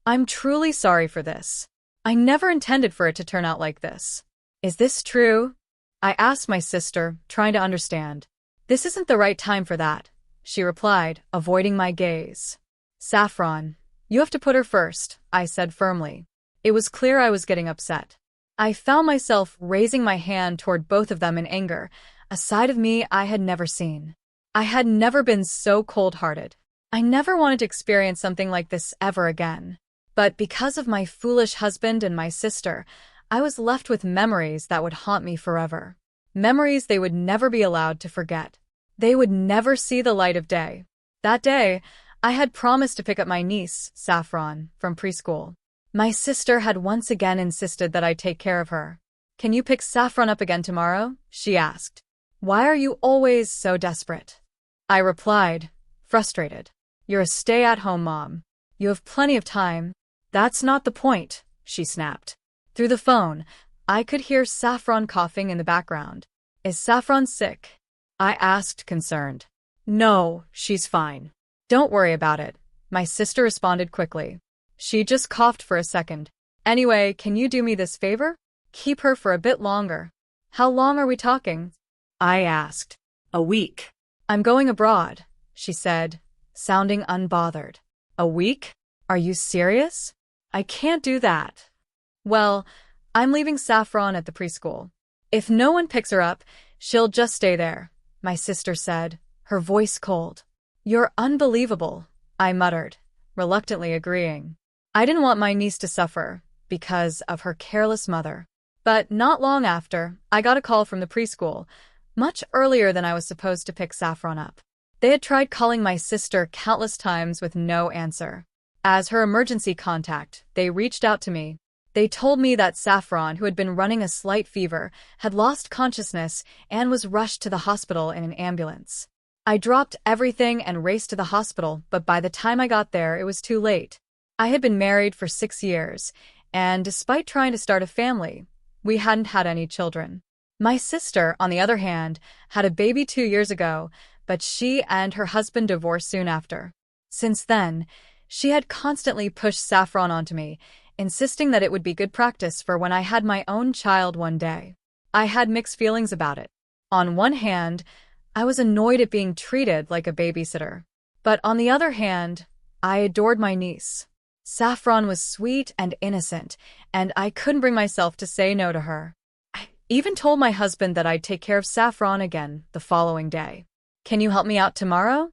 I'm truly sorry for this. I never intended for it to turn out like this. Is this true? I asked my sister, trying to understand. This isn't the right time for that, she replied, avoiding my gaze. Saffron, you have to put her first, I said firmly. It was clear I was getting upset. I found myself raising my hand toward both of them in anger, a side of me I had never seen. I had never been so cold-hearted. I never wanted to experience something like this ever again. But because of my foolish husband and my sister, I was left with memories that would haunt me forever. Memories they would never be allowed to forget. They would never see the light of day. That day, I had promised to pick up my niece, Saffron, from preschool. My sister had once again insisted that I take care of her. Can you pick Saffron up again tomorrow? She asked. Why are you always so desperate? I replied, frustrated. You're a stay-at-home mom. You have plenty of time. That's not the point, she snapped. Through the phone, I could hear Saffron coughing in the background. Is Saffron sick? I asked, concerned. No, she's fine. Don't worry about it, my sister responded quickly. She just coughed for a second. Anyway, can you do me this favor? Keep her for a bit longer. How long are we talking? I asked. A week. I'm going abroad, she said, sounding unbothered. A week? Are you serious? I can't do that. Well, I'm leaving Saffron at the preschool. If no one picks her up, she'll just stay there, my sister said, her voice cold. You're unbelievable, I muttered, reluctantly agreeing. I didn't want my niece to suffer because of her careless mother. But not long after, I got a call from the preschool, much earlier than I was supposed to pick Saffron up. They had tried calling my sister countless times with no answer. As her emergency contact, they reached out to me. They told me that Saffron, who had been running a slight fever, had lost consciousness and was rushed to the hospital in an ambulance. I dropped everything and raced to the hospital, but by the time I got there, it was too late. I had been married for 6 years, and despite trying to start a family, we hadn't had any children. My sister, on the other hand, had a baby 2 years ago, but she and her husband divorced soon after. Since then, she had constantly pushed Saffron onto me, insisting that it would be good practice for when I had my own child one day. I had mixed feelings about it. On one hand, I was annoyed at being treated like a babysitter. But on the other hand, I adored my niece. Saffron was sweet and innocent, and I couldn't bring myself to say no to her. I even told my husband that I'd take care of Saffron again the following day. Can you help me out tomorrow?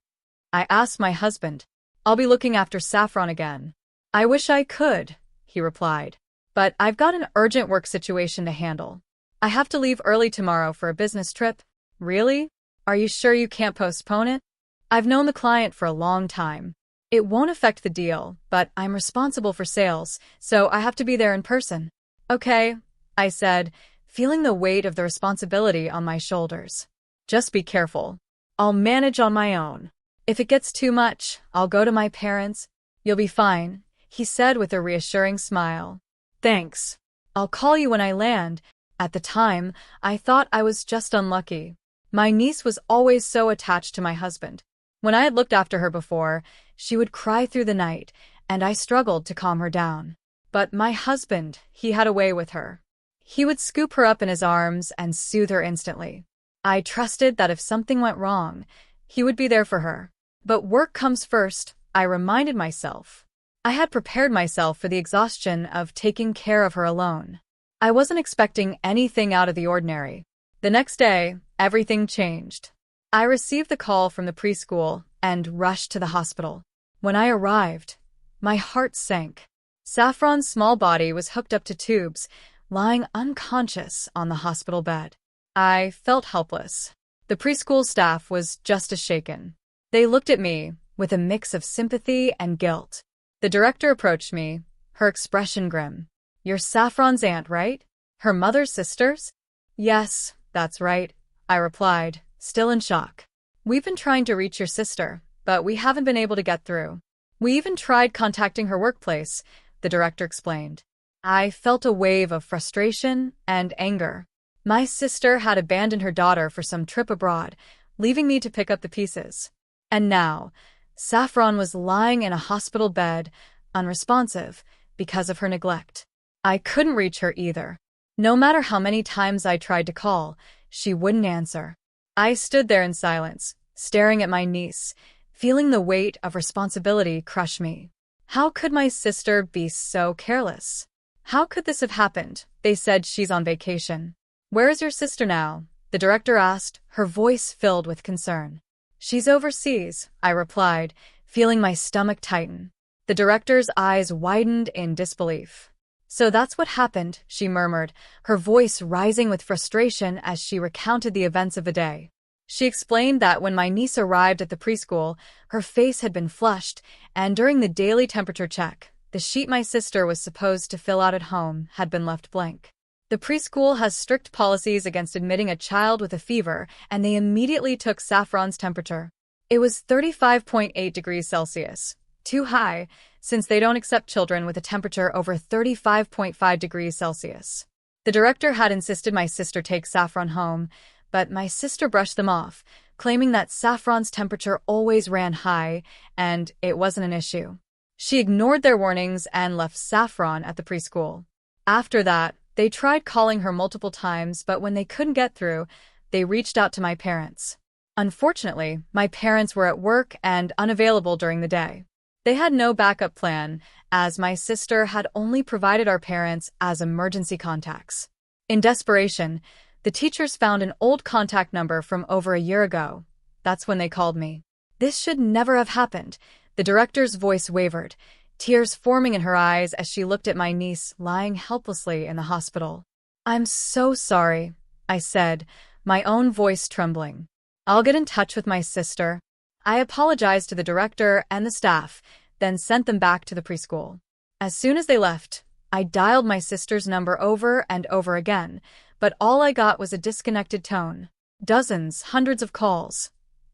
I asked my husband. I'll be looking after Saffron again. I wish I could, he replied. But I've got an urgent work situation to handle. I have to leave early tomorrow for a business trip. Really? Are you sure you can't postpone it? I've known the client for a long time. It won't affect the deal, but I'm responsible for sales, so I have to be there in person. Okay, I said, feeling the weight of the responsibility on my shoulders. Just be careful. I'll manage on my own. If it gets too much, I'll go to my parents. You'll be fine, he said with a reassuring smile. Thanks. I'll call you when I land. At the time, I thought I was just unlucky. My niece was always so attached to my husband. When I had looked after her before, she would cry through the night, and I struggled to calm her down. But my husband, he had a way with her. He would scoop her up in his arms and soothe her instantly. I trusted that if something went wrong, he would be there for her. But work comes first, I reminded myself. I had prepared myself for the exhaustion of taking care of her alone. I wasn't expecting anything out of the ordinary. The next day, everything changed. I received the call from the preschool and rushed to the hospital. When I arrived, my heart sank. Saffron's small body was hooked up to tubes, lying unconscious on the hospital bed. I felt helpless. The preschool staff was just as shaken. They looked at me with a mix of sympathy and guilt. The director approached me, her expression grim. You're Saffron's aunt, right? Her mother's sisters? Yes, that's right, I replied, still in shock. We've been trying to reach your sister, but we haven't been able to get through. We even tried contacting her workplace, the director explained. I felt a wave of frustration and anger. My sister had abandoned her daughter for some trip abroad, leaving me to pick up the pieces. And now, Saffron was lying in a hospital bed, unresponsive, because of her neglect. I couldn't reach her either. No matter how many times I tried to call, she wouldn't answer. I stood there in silence, staring at my niece, feeling the weight of responsibility crush me. How could my sister be so careless? How could this have happened? They said she's on vacation. Where is your sister now? The director asked, her voice filled with concern. She's overseas, I replied, feeling my stomach tighten. The director's eyes widened in disbelief. So that's what happened, she murmured, her voice rising with frustration as she recounted the events of the day. She explained that when my niece arrived at the preschool, her face had been flushed, and during the daily temperature check, the sheet my sister was supposed to fill out at home had been left blank. The preschool has strict policies against admitting a child with a fever, and they immediately took Saffron's temperature. It was 35.8 degrees Celsius, too high, since they don't accept children with a temperature over 35.5 degrees Celsius. The director had insisted my sister take Saffron home, but my sister brushed them off, claiming that Saffron's temperature always ran high, and it wasn't an issue. She ignored their warnings and left Saffron at the preschool. After that, they tried calling her multiple times, but when they couldn't get through, they reached out to my parents. Unfortunately, my parents were at work and unavailable during the day. They had no backup plan, as my sister had only provided our parents as emergency contacts. In desperation, the teachers found an old contact number from over a year ago. That's when they called me. This should never have happened. The director's voice wavered, tears forming in her eyes as she looked at my niece lying helplessly in the hospital. I'm so sorry, I said, my own voice trembling. I'll get in touch with my sister. I apologized to the director and the staff, then sent them back to the preschool. As soon as they left, I dialed my sister's number over and over again, but all I got was a disconnected tone. Dozens, hundreds of calls.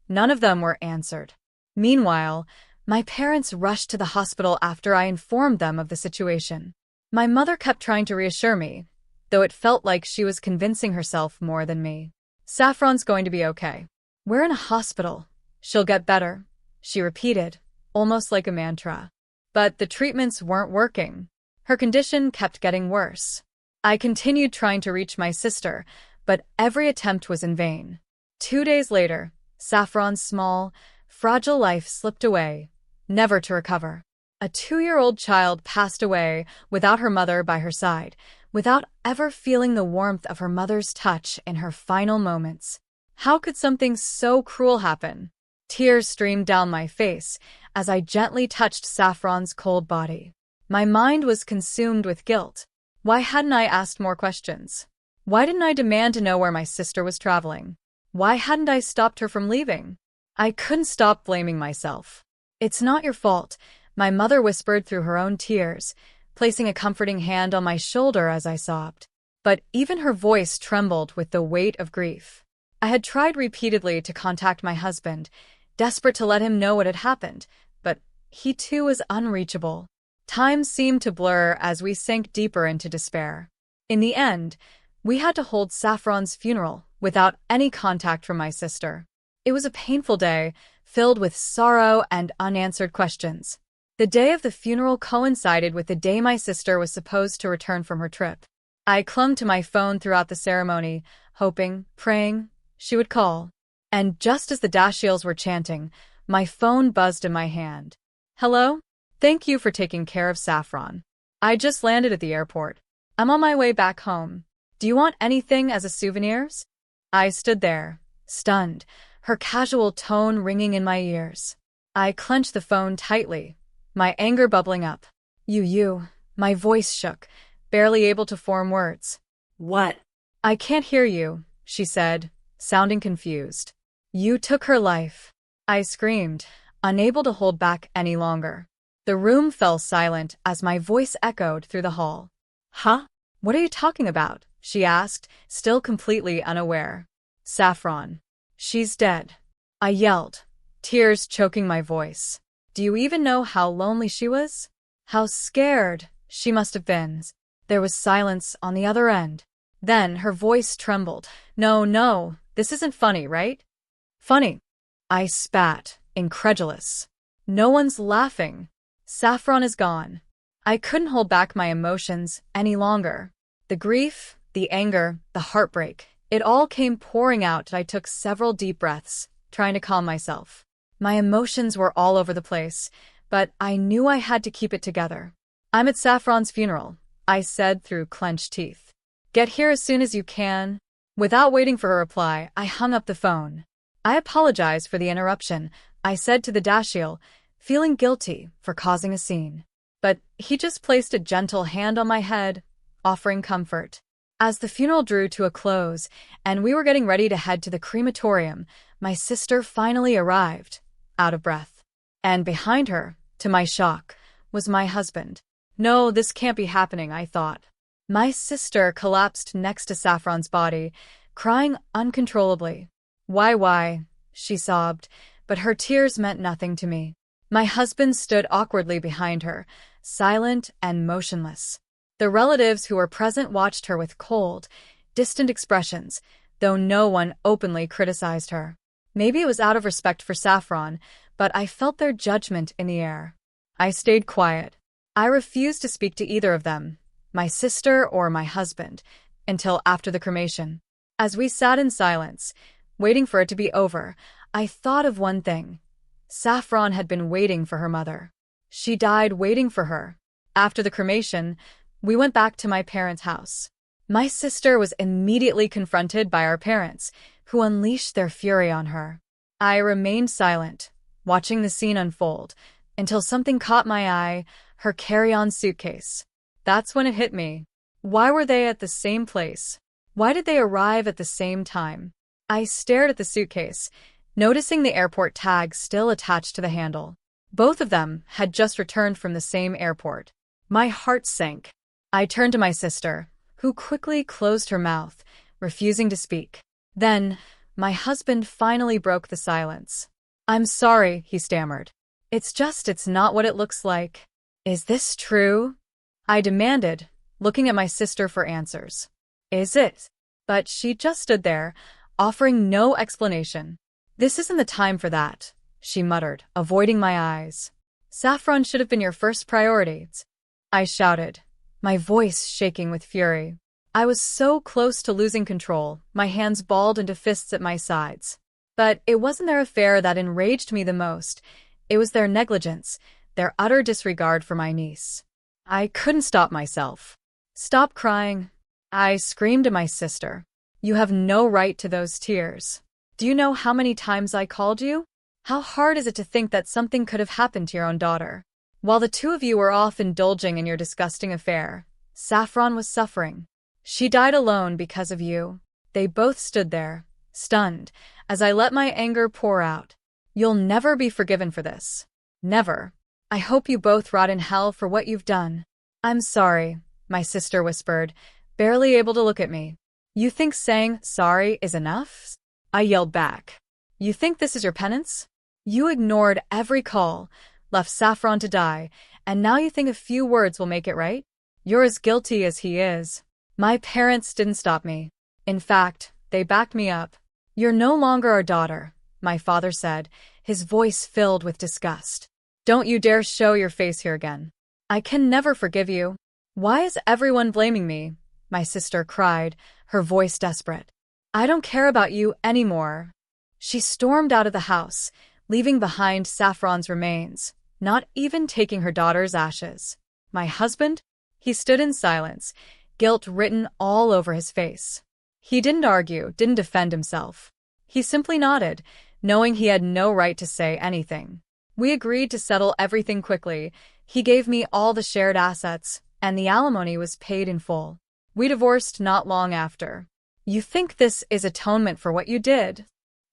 None of them were answered. Meanwhile, my parents rushed to the hospital after I informed them of the situation. My mother kept trying to reassure me, though it felt like she was convincing herself more than me. Saffron's going to be okay. We're in a hospital. She'll get better, she repeated, almost like a mantra. But the treatments weren't working. Her condition kept getting worse. I continued trying to reach my sister, but every attempt was in vain. 2 days later, Saffron's small, fragile life slipped away, never to recover. A 2-year-old child passed away without her mother by her side, without ever feeling the warmth of her mother's touch in her final moments. How could something so cruel happen? Tears streamed down my face as I gently touched Saffron's cold body. My mind was consumed with guilt. Why hadn't I asked more questions? Why didn't I demand to know where my sister was traveling? Why hadn't I stopped her from leaving? I couldn't stop blaming myself. It's not your fault, my mother whispered through her own tears, placing a comforting hand on my shoulder as I sobbed. But even her voice trembled with the weight of grief. I had tried repeatedly to contact my husband, desperate to let him know what had happened, but he too was unreachable. Time seemed to blur as we sank deeper into despair. In the end, we had to hold Saffron's funeral without any contact from my sister. It was a painful day, filled with sorrow and unanswered questions. The day of the funeral coincided with the day my sister was supposed to return from her trip. I clung to my phone throughout the ceremony, hoping, praying, she would call. And just as the dashiels were chanting, my phone buzzed in my hand. Hello? Thank you for taking care of Saffron. I just landed at the airport. I'm on my way back home. Do you want anything as a souvenirs? I stood there, stunned, her casual tone ringing in my ears. I clenched the phone tightly, my anger bubbling up. My voice shook, barely able to form words. What? I can't hear you, she said, sounding confused. You took her life. I screamed, unable to hold back any longer. The room fell silent as my voice echoed through the hall. Huh? What are you talking about? She asked, still completely unaware. Saffron. She's dead. I yelled, tears choking my voice. Do you even know how lonely she was? How scared she must have been. There was silence on the other end. Then her voice trembled. No, this isn't funny, right? Funny. I spat, incredulous. No one's laughing. Saffron is gone. I couldn't hold back my emotions any longer. The grief, the anger, the heartbreak, it all came pouring out. I took several deep breaths, trying to calm myself. My emotions were all over the place, but I knew I had to keep it together. I'm at Saffron's funeral, I said through clenched teeth. Get here as soon as you can. Without waiting for a reply, I hung up the phone. I apologize for the interruption, I said to the dashiell, feeling guilty for causing a scene. But he just placed a gentle hand on my head, offering comfort. As the funeral drew to a close, and we were getting ready to head to the crematorium, my sister finally arrived, out of breath. And behind her, to my shock, was my husband. No, this can't be happening, I thought. My sister collapsed next to Saffron's body, crying uncontrollably. Why, she sobbed, but her tears meant nothing to me. My husband stood awkwardly behind her, silent and motionless. The relatives who were present watched her with cold, distant expressions, though no one openly criticized her. Maybe it was out of respect for Saffron, but I felt their judgment in the air. I stayed quiet. I refused to speak to either of them, my sister or my husband, until after the cremation. As we sat in silence, waiting for it to be over, I thought of one thing. Saffron had been waiting for her mother. She died waiting for her. After the cremation, we went back to my parents' house. My sister was immediately confronted by our parents, who unleashed their fury on her. I remained silent, watching the scene unfold, until something caught my eye, her carry-on suitcase. That's when it hit me. Why were they at the same place? Why did they arrive at the same time? I stared at the suitcase, noticing the airport tag still attached to the handle. Both of them had just returned from the same airport. My heart sank. I turned to my sister, who quickly closed her mouth, refusing to speak. Then, my husband finally broke the silence. I'm sorry, he stammered. It's not what it looks like. Is this true? I demanded, looking at my sister for answers. Is it? But she just stood there, offering no explanation. This isn't the time for that, she muttered, avoiding my eyes. Saffron should have been your first priority, I shouted, my voice shaking with fury. I was so close to losing control, my hands balled into fists at my sides. But it wasn't their affair that enraged me the most. It was their negligence, their utter disregard for my niece. I couldn't stop myself. Stop crying, I screamed at my sister. You have no right to those tears. Do you know how many times I called you? How hard is it to think that something could have happened to your own daughter? While the two of you were off indulging in your disgusting affair, Saffron was suffering. She died alone because of you. They both stood there, stunned, as I let my anger pour out. You'll never be forgiven for this. Never. I hope you both rot in hell for what you've done. I'm sorry, my sister whispered, barely able to look at me. You think saying sorry is enough? I yelled back. You think this is your penance? You ignored every call, left Saffron to die, and now you think a few words will make it right? You're as guilty as he is. My parents didn't stop me. In fact, they backed me up. You're no longer our daughter, my father said, his voice filled with disgust. Don't you dare show your face here again. I can never forgive you. Why is everyone blaming me? My sister cried, her voice desperate. I don't care about you anymore. She stormed out of the house, leaving behind Saffron's remains, not even taking her daughter's ashes. My husband? He stood in silence, guilt written all over his face. He didn't argue, didn't defend himself. He simply nodded, knowing he had no right to say anything. We agreed to settle everything quickly. He gave me all the shared assets, and the alimony was paid in full. We divorced not long after. You think this is atonement for what you did?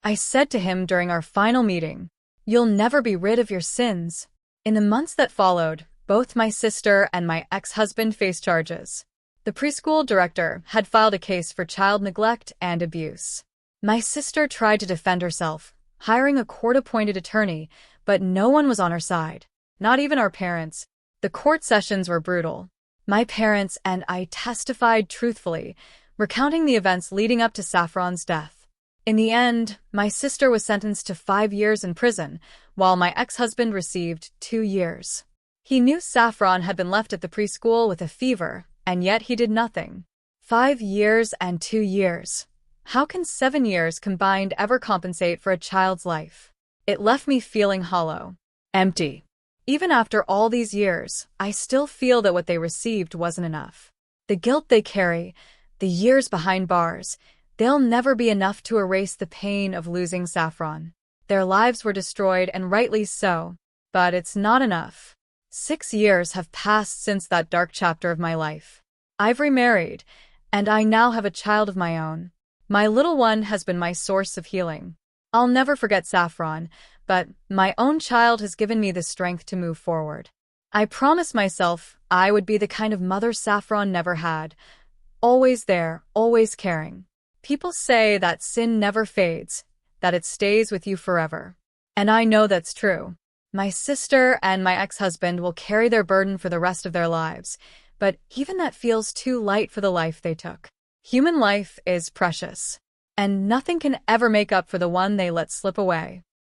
I said to him during our final meeting. You'll never be rid of your sins. In the months that followed, both my sister and my ex-husband faced charges. The preschool director had filed a case for child neglect and abuse. My sister tried to defend herself, hiring a court-appointed attorney, but no one was on her side, not even our parents. The court sessions were brutal. My parents and I testified truthfully, recounting the events leading up to Saffron's death. In the end, my sister was sentenced to 5 years in prison, while my ex-husband received 2 years. He knew Saffron had been left at the preschool with a fever, and yet he did nothing. 5 years and 2 years. How can 7 years combined ever compensate for a child's life? It left me feeling hollow, empty. Even after all these years, I still feel that what they received wasn't enough. The guilt they carry, the years behind bars, they'll never be enough to erase the pain of losing Saffron. Their lives were destroyed, and rightly so. But it's not enough. 6 years have passed since that dark chapter of my life. I've remarried, and I now have a child of my own. My little one has been my source of healing. I'll never forget Saffron, but my own child has given me the strength to move forward. I promised myself I would be the kind of mother Saffron never had. Always there, always caring. People say that sin never fades, that it stays with you forever. And I know that's true. My sister and my ex-husband will carry their burden for the rest of their lives, but even that feels too light for the life they took. Human life is precious, and nothing can ever make up for the one they let slip away.